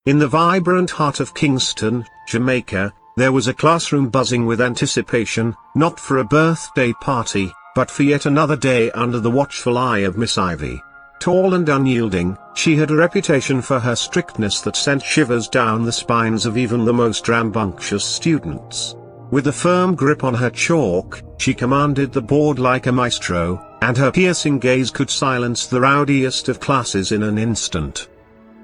In the vibrant heart of Kingston, Jamaica, there was a classroom buzzing with anticipation, not for a birthday party, but for yet another day under the watchful eye of Miss Ivy. Tall and unyielding, she had a reputation for her strictness that sent shivers down the spines of even the most rambunctious students. With a firm grip on her chalk, she commanded the board like a maestro, and her piercing gaze could silence the rowdiest of classes in an instant.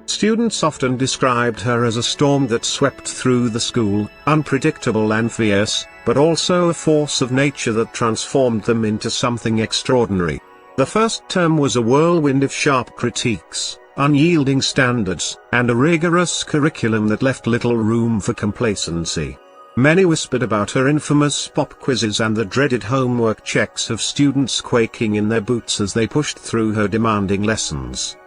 Students often described her as a storm that swept through the school, unpredictable and fierce, but also a force of nature that transformed them into something extraordinary. The first term was a whirlwind of sharp critiques, unyielding standards, and a rigorous curriculum that left little room for complacency. Many whispered about her infamous pop quizzes and the dreaded homework checks of students quaking in their boots as they pushed through her demanding lessons.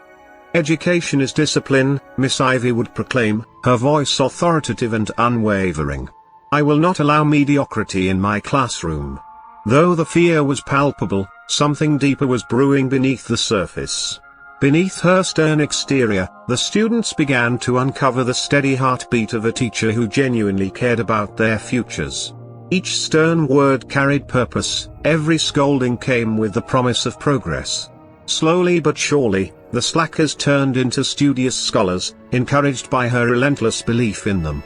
"Education is discipline," Miss Ivy would proclaim, her voice authoritative and unwavering. "I will not allow mediocrity in my classroom." Though the fear was palpable, something deeper was brewing beneath the surface. Beneath her stern exterior, the students began to uncover the steady heartbeat of a teacher who genuinely cared about their futures. Each stern word carried purpose, every scolding came with the promise of progress. Slowly but surely, the slackers turned into studious scholars, encouraged by her relentless belief in them.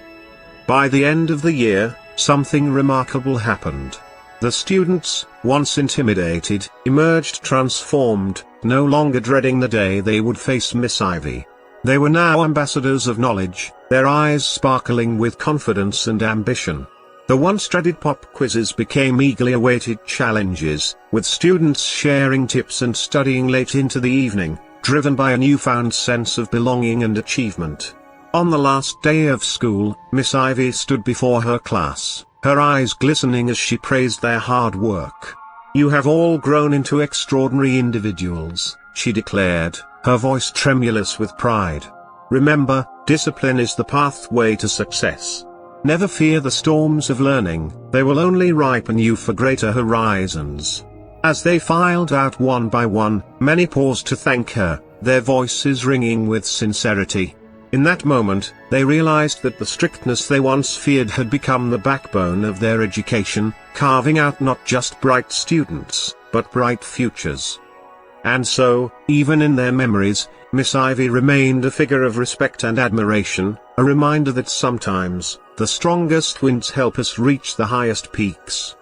By the end of the year, something remarkable happened. The students, once intimidated, emerged transformed, no longer dreading the day they would face Miss Ivy. They were now ambassadors of knowledge, their eyes sparkling with confidence and ambition. The once dreaded pop quizzes became eagerly awaited challenges, with students sharing tips and studying late into the evening, driven by a newfound sense of belonging and achievement. On the last day of school, Miss Ivy stood before her class, her eyes glistening as she praised their hard work. "You have all grown into extraordinary individuals," she declared, her voice tremulous with pride. "Remember, discipline is the pathway to success. Never fear the storms of learning, they will only ripen you for greater horizons." As they filed out one by one, many paused to thank her, their voices ringing with sincerity. In that moment, they realized that the strictness they once feared had become the backbone of their education, carving out not just bright students, but bright futures. And so, even in their memories, Miss Ivy remained a figure of respect and admiration, a reminder that sometimes, the strongest winds help us reach the highest peaks.